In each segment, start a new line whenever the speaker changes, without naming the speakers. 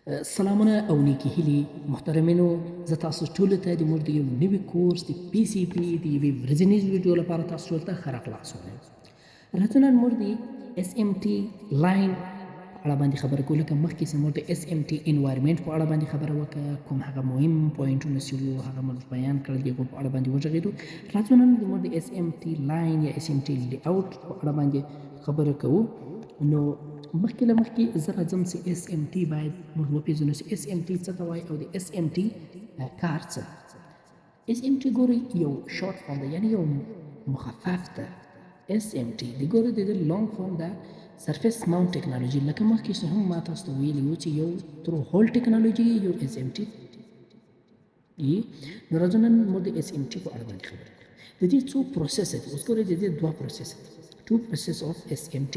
سلامونه او نیکی هیلې محترمینو، زه تاسو ټولو ته د موږ د یو نوي کورس د پی سی پی د یوې ورځنیز ویډیو لپاره تاسو ټولو ته ښه راغلاست وایم. راځو نن موږ د اس ام ټي لاین په اړه باندې خبرې کوو. لکه مخکې چې موږ د اس ام ټي انوایرمنټ په اړه باندې خبره وکړه، کوم هغه مهم پوینټونه چې وو هغه موږ بیان کړل، د هغو په اړه باندې وغږېدو. راځو نن موږ د اس ام ټي لاین یا اس ام ټي لی اوټ په اړه باندې خبره کوو. نو مخکې له مخکې زه راځم چې اس ام ټي باید موږ وپېژنو چې اس ام ټي څه ته وایي او د اس ام ټي کار څه. اس ام ټي ګورئ یو شارټ فارم ده، یعنې یو مخفف ده. اس ام ټي د ګورئ د دې لانګ فارم ده سرفیس ماونټ ټیکنالوژي. لکه مخکې چې هم ما تاسو ته ویلي وو چې یو ترو هول ټیکنالوژي یو اس ام ټي یي. نو راځو نن موږ د اس ام ټي په اړه باندې خبرې کوو. د دې څو پروسس دي. اوس ګورئ د دې دوه پروسس دي. two process of SMT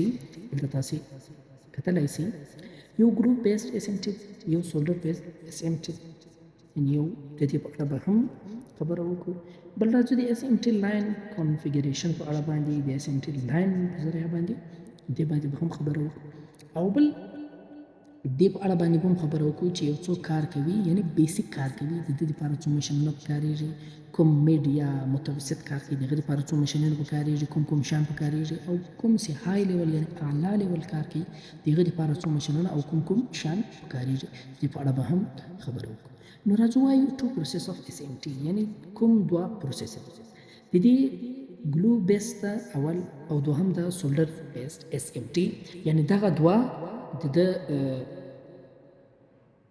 دلته تاسو کتلای شئ. یو ګروپ بیسډ SMT، یو سولډر بیسډ SMT. یو د دې په اړه به هم خبره وکړو. بل راځو د SMT لاین کنفیګریشن په اړه باندې، د SMT لاین په ذریعه باندې دې باندې به هم خبره وکړو. او بل دې په اړه باندې هم خبره وکړو چې یو څوک کار کوي، یعنی بیسیک کار کوي، د دې لپاره څو ماشینونه پکارېږي، کوم میډ یا متوسط کار کوي د هغې لپاره څو ماشینونه پکارېږي، کوم شیان پکارېږي، او کوم چې های لیول یعنې اعلی لیول کار کوي د هغې لپاره څو ماشینونه او کوم شیان پکارېږي. دې په اړه به هم خبره وکړو. نو راځو وایو ټو پروسس اف اس ام ټي، یعنې کوم دوه پروسس دي. د دې ګلو بیسډ اول او دوهم د سولډر بیسډ اس ام ټي، یعنې دغه دوه د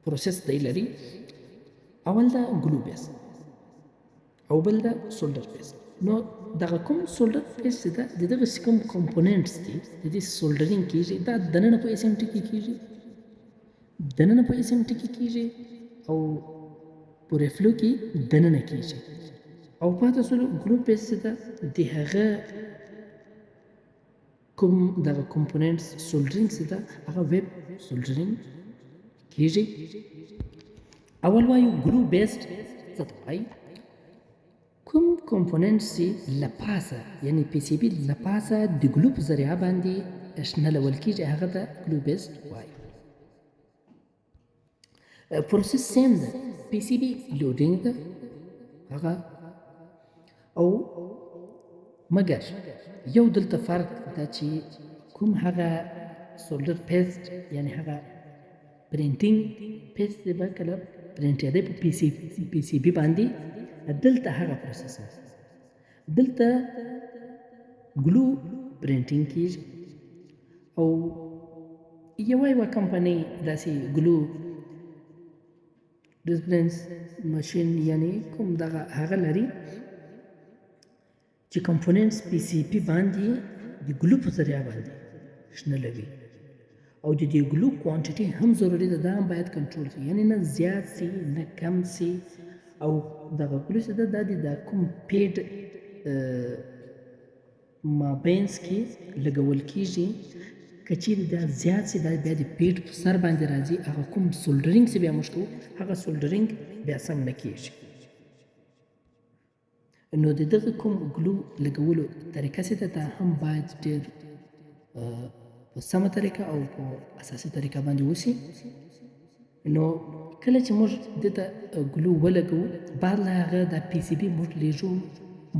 پروسس دی لري. اول دا ګلو بیس او بل دا سولډر بیس. نو دغه کوم سولډر بیس چې ده د دغه کوم کمپوننټس دي د دې سولډرینګ کېږي، دا دننه په اس ام ټي کې کېږي، دننه په اس ام ټي کې کېږي او په ریفلو کې دننه کېږي. او پاتې سولو ګلو بیس چې ده د هغه کوم دغه کمپوننټس سولډرینګ چې ده هغه ویب سولډرینګ کېږي. اول وایو ګلو بیسډ څه ته وایي. کوم کمپوننټس چې له پاسه یعنې پی سی بي له پاسه د ګلو په ذریعه باندې نلول کېږي هغه ته ګلو بیسډ وایي. پروسس سیم ده، پی سی بي لوډینګ ده هغه، او مګر یو دلته فرق ده چې کوم هغه سولډر پیسټ یعنې هغه پرینټینګ پیسټ دی به کله پرینټېدی په پی سی بي باندې، دلته هغه پروسس ده. دلته ګلو پرینټینګ کېږي او یوه کمپنۍ داسې ګلو ډسپلنس ماشین یعنې کوم دغه هغه لري چې کمپوننټس پی سی پي باندې د ګلو په ذریعه باندې شنلوي. او د دې ګلو کوانټیټي هم ضروري ده، دا هم باید کنټرول شي، یعنې نه زیات سي نه کم سي. او دغه ګلو چې ده دا د کوم پیډ مابینس کې لګول کېږي. که چیرې دا زیات سي دا بیا د پیډ په سر باندې راځي، هغه کوم سولډرینګ چې بیا موږ کوو هغه سولډرینګ بیا سم نه کېږي. نو د دغه کوم ګلو لګولو طریقه چې ده دا هم باید ډېر په سمه طریقه او په اساسي طریقه باندې وشي. نو کله چې موږ دې ته ګلو ولګوو، بعد له هغه دا پی سی بي موږ لیږو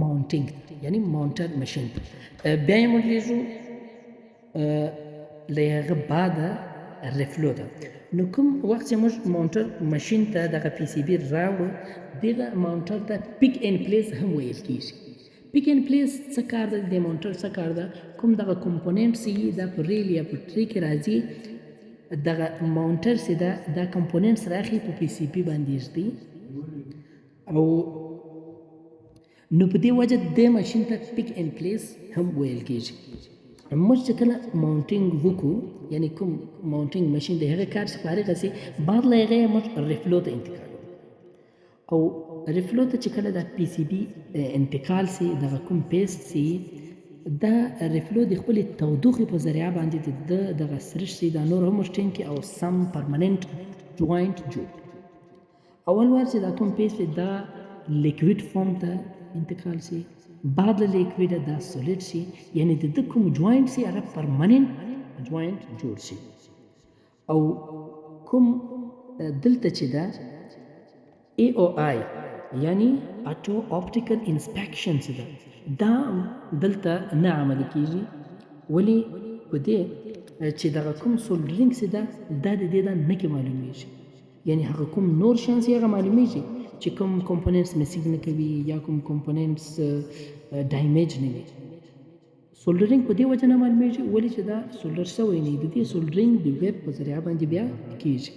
ماونټینګ یعنې ماونټر مشین ته، بیا یې موږ لیږو له هغه بعده ریفلو ته. نو کوم وخت چې موږ ماونټر مشین ته دغه پی سی بي راوړو، دغه ماونټر ته پیک ان پلیس هم ویل کېږي. پیک ان پلیس څه کار ده، د ماونټر څه کار ده، کوم دغه کمپوننټس یي دا په ریل یا په ټرې کې راځي، دغه ماونټر چې ده دا کمپوننټس راخلي په پی سی پي باندې ږدي. او نو په دې وجه دې ماشین ته پیک ان پلیس هم ویل کېږي. موږ چې کله ماونټینګ وکړو، یعنې کوم ماونټینګ ماشین د هغه کار چې فارغه سي، بعد له هغې موږ ریفلو ته انتقال او ریفلو ته چې کله دا پی سی بي انتقال سي، دغه کوم پیسټ سي، دا ریفلو د خپلې تودوخې په ذریعه باندې د دغه سرش سي دا نور هم ټینګ کړي او سم پرمننټ جوینټ جوړ. اول وار چې دا کوم پیسټ دا لیکویډ فارم ته انتقال سي، بعد له لیکویډه دا سولیډ سي، یعنې د ده کوم جوینټ سي هغه پرمننټ جوینټ جوړ سي. او کوم دلته چې دا AOI یعنی اټو اپټیکل انسپیکشن څه ده دا دلته نه عملي کیږي ولی په دې چې دغه کوم سولډرینګ څه ده دا د دې نه کې معلومیږي یعنی هغه کوم نور شانس یې هغه معلومیږي چې کوم کمپوننټس میسنګ نه کوي یا کوم کمپوننټس ډیمیج نه وي سولډرینګ په دې وجه نه معلومیږي ولی چې دا سولډر شوی نه د دې سولډرینګ د ویب په ذریعه باندې بیا کیږي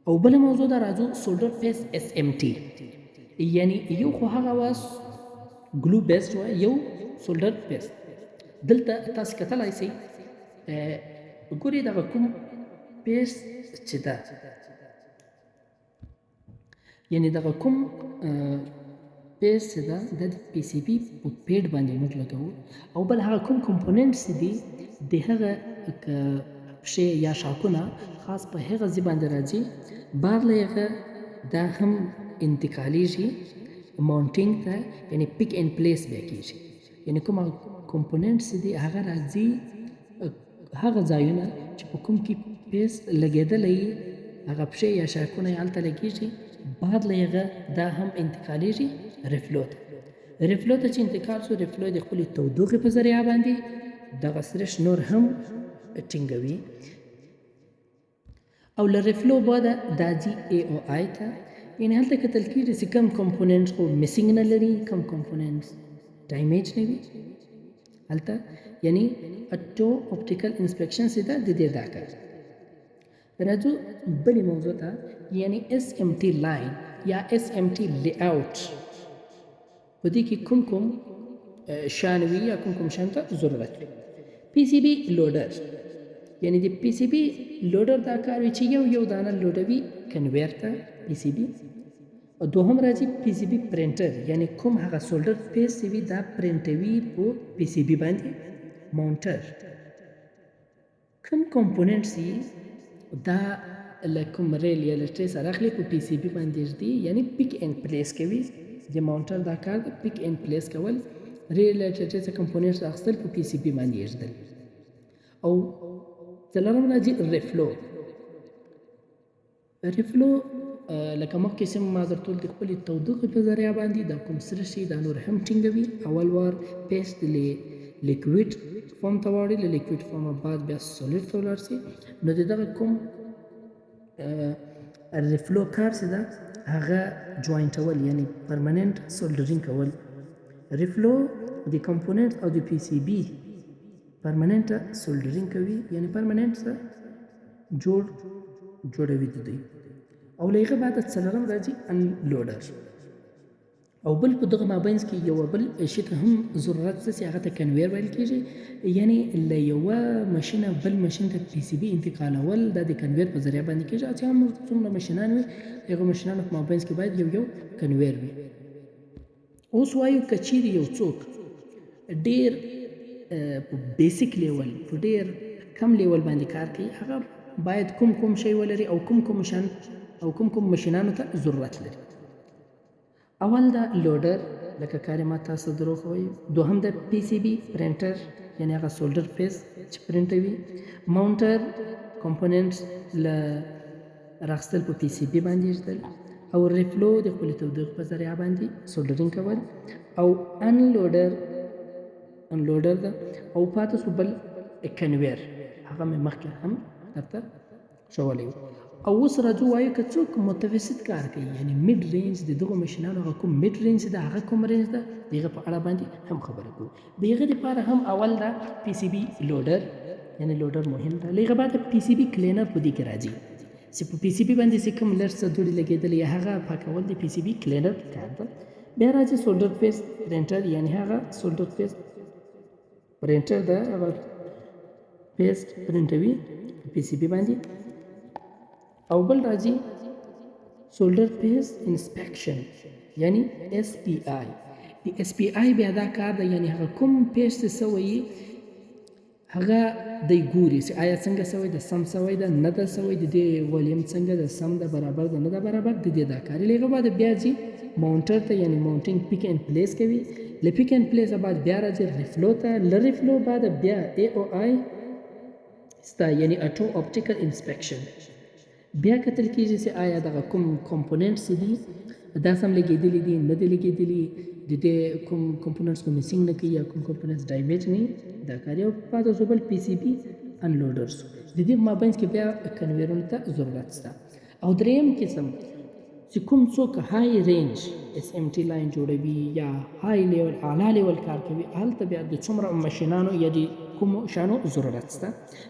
او بل موضوع دا راځو سولډر فیس SMT یعنی یو خو هغه واس ګلو بیسډ و یو سولډر فیس دلته تاسو کتلای شئ ګوري دغه کوم پیس چې دا یعنی دغه کوم پیس چې دا د PCB په پیډ باندې موږ لګوو او بل هغه کوم کمپوننټس دي د هغه شی یا شاکونه خاص په هغه ځای باندې راځي بار لغه دا هم انتقالیږي ماونټینګ ته یعنی پیک اینڈ پلیس به کیږي یعنی کوم کمپوننټس دي هغه راځي هغه ځایونه چې په کوم کې پیس لګېدلې هغه شی یا شاکونه هلته لګیږي بعد لغه دا هم انتقالیږي ریفلو ته چې انتقال شو ریفلو د خپل تودوخې په ذریعه باندې دغه سرش نور هم ټینګوي او له ریفلو بعد دا جی AOI ته یعنی هلته کتل کېږي چې کوم کمپوننټس خو میسنګ نه لري کوم کمپوننټس ډیمیج نه وي هلته یعنی اټو اپټیکل انسپیکشن چې دا د دې دا کار راځو بلې موضوع ته یعنی SMT لاین یا SMT لی آوټ په دې کې کوم شان وي یا کوم شان ته ضرورت وي PCB لوډر یعنی د PCB لوډر دا کار وي چې یو دانه لوډوي کنویر ته PCB او دوهم راځي PCB پرنټر یعنی کوم هغه سولډر پیس وي دا پرنټوي په PCB باندې ماونټر کوم کمپوننټس دا لکم ریل یا لټری سره اخلي په PCB باندې دي یعنی پیک اینڈ پلیس کوي د ماونټر دا کار د پیک اینڈ پلیس کول ریل لټری څخه کمپوننټس اخستل په PCB باندې ایښودل او څلورم راځي ریفلو لکه مخکې چې ما درته ویل د خپلې تودوخې په ذریعه باندې دا کوم سره شي دا نور هم ټینګوي اول وار پیسټ لیکویډ فارم ته واړي له لیکویډ فارم بعد بیا سولیډ ته ولاړ شي نو د دغه کوم ریفلو کار چې ده هغه جوینټول یعنی پرمننټ سولډرینګ کول ریفلو د کمپوننټ او د PCB پرمننټ سولډرینګ کوي یعنی پرمننټ جوړوي د دوی او لغه بعد څلورم راځي انلوډر او بل په دغه مابینس کې یو بل شي ته هم ضرورت څه هغه ته کنویر ویل کېږي یعنی له یوه ماشینه بل ماشین ته PCB انتقالول دا د کنویر په ذریعه باندې کېږي چې هم څومره ماشینان وي هغه ماشینانو په مابینس کې باید یو کنویر وي اوس وایو که چیرې یو څوک ډېر په بیسیک لیول په ډېر کم لیول باندې کار کوي هغه باید کوم شی ولري او کوم شان او کوم ماشینانو ته ضرورت لري اول دا لوډر لکه کار ما تاسو دروغ وایي دوهم د PCB پرنټر یعنی هغه سولډر پیس چې پرنټوي ماونټر کمپوننټس له راخستل په PCB باندې ایښودل او ریفلو د خپلې تودوخې په ذریعه باندې سولډرینګ کول او انلوډر ده او پاتې شو بل کنویر هغه مې مخکې هم درته ښوولی و او اوس راځو وایو که څوک متوسط کار کوي یعنی میډ رینج د دغو ماشینانو هغه کوم میډ رینج ده هغه کوم رینج ده د هغه په اړه باندې هم خبره کوو د هغه دپاره هم اول ده PCB لوډر یعنی لوډر مهم ده له هغه بعد PCB کلینر په دې کې راځي چې په PCB باندې چې کوم لږ څه دوړې لګېدلې هغه پاکول د PCB کلینر کار ده بیا راځي سولډر پیس پرنټر یعنی هغه سولډر پیس پرنټر ده هغه پیس پرنټوي PCB باندې او بل راځي سولډر پیس انسپیکشن یعنی SPI د SPI بیا دا کار ده یعنی هغه کوم پیس څه سوی هغه د ګوري چې آیا څنګه سوی د سم سوی ده نه ده سوی د دې ولیم څنګه د سم ده برابر ده نه ده برابر د دې دا کار لږه بعد بیا ځي ماونټر ته یعنی ماونټینګ پیک اینڈ پلیس کوي له پیک اینڈ پلیس بعد بیا راځي ریفلو ته له ریفلو بعد بیا AOI ستا یعنی اټو اپټیکل انسپیکشن بیا کتل کېږي چې آیا دغه کوم کمپوننټس دي دا سم لګېدلي دي نه دي لګېدلي د دې کوم کمپوننټس کو میسنګ نه کوي یا کوم کمپوننټس ډیمیج نه دا کار یو پاتې شو بل پی سی بي انلوډرز د دې مابینځ کې بیا کنویرونو ته ضرورت شته او دریم قسم چې کوم څوک های رینج اس ام ټي لاین جوړوي یا های لیول اعلی لیول کار کوي هلته بیا د څومره ماشینانو یا د کومو شانو ضرورت شته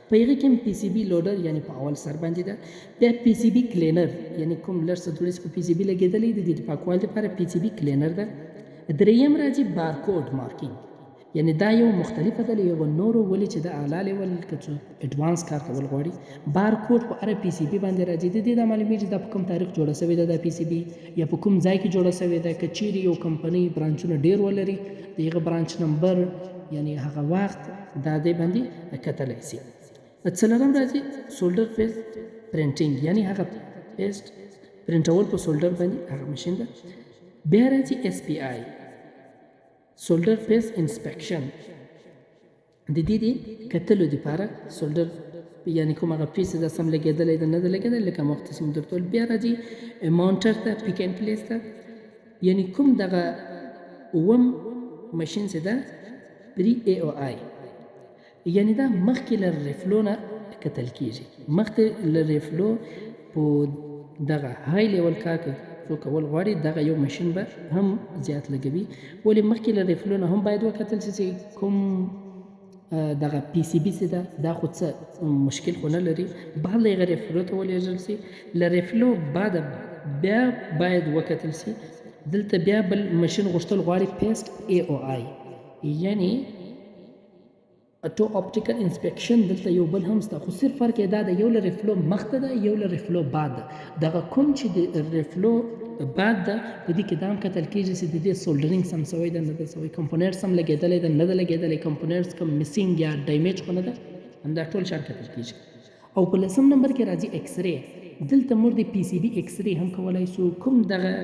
په هغې کې هم پی سی بي لوډر یعنی په اول سر باندې ده بیا پی سی بي کلینر یعنی کوم لږ څه دوړې په پی سی بي لګېدلی دي د پاکوالي لپاره پی سی بي کلینر ده دریم راځي بارکوډ مارکینګ یعنی دا یو مختلفه ده له یو نورو ولې چې د اعلی لیول که څوک اډوانس کار کول غواړي بارکوډ په هره پی سی بي باندې راځي د دې دا معلومیږي چې دا په کوم تاریخ جوړه شوې ده دا پی سی بي یا په کوم ځای کې جوړه شوې ده که چیرې یو کمپنۍ برانچونه ډېر ولري د هغه برانچ نمبر یعنی هغه وخت دا دې باندې کتلی شي څلورم راځي سولډر پیسټ پرنټینګ یعنی هغه پیسټ پرنټول په سولډر باندې هغه ماشین ده بیا راځي اس پی آی سولډر پیس انسپیکشن د دې د کتلو دپاره سولډر یعنی کوم هغه پیس ده سم لګېدلی ده نه ده لګېدلی لکه مخکې چې مو درته ویل بیا راځي ماونټر ته پیک اینډ پلیس ته یعنی کوم دغه اووم ماشین چې ده پری ای او آی یعنی دا مخکې له ریفلو نه کتل کېږي مخکې له ریفلو په دغه های لیول کار څوک کول غواړي دغه یو ماشین به هم زیات لګوي ولې مخکې له ریفلو نه هم باید وکتل شي چې کوم دغه پی سی بي چې ده دا خو څه مشکل خو نه لري بعد له هغه ریفلو ته ولېږل شي له ریفلو بعد بیا باید وکتل شي دلته بیا بل ماشین غوښتل غواړي پیسټ ای او آی یعنی اټو اپټیکل انسپیکشن دلته یو بل هم شته خو صرف فرق یې دا ده یو له ریفلو مخته ده یو له ریفلو بعد ده دغه کوم چې د ریفلو بعد ده په دې کې دا هم کتل کېږي چې د دې سولډرینګ سم سوی ده نه ده سوی کمپوننټس هم لګېدلی ده نه ده لګېدلی کمپوننټس کوم مسینګ یا ډیمیج خو نه ده همدا ټول شان کتل کېږي او په لسم نمبر کې راځي ایکس رے دلته موږ د پی سی بي ایکس رے هم کولی شو کوم دغه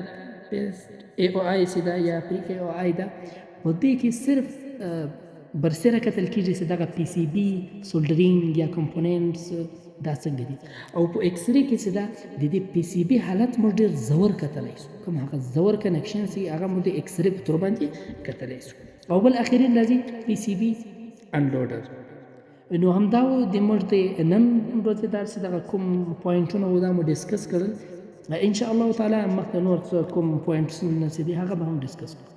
ای او آی چې ده یا پری ای او آی ده په دې کې صرف برسره کتل کېږي چې دغه پی سی بي سولډرینګ یا کمپوننټس دا څنګه دي او په ایکس رے کې چې دا د دې پی سی بي حالت موږ ډېر زور کتلی شو کوم هغه زور کنکشن چې هغه موږ د ایکس رے په تور باندې کتلی شو او بل اخرین راځي پی سی بي انلوډر نو همدا و د موږ د نن ورځې داسې دغه کوم پوینټونه و دا مو ډسکس کړل ان شاء الله تعالی مخکې نور کوم پوینټسونه چې دي هغه به هم ډسکس کړو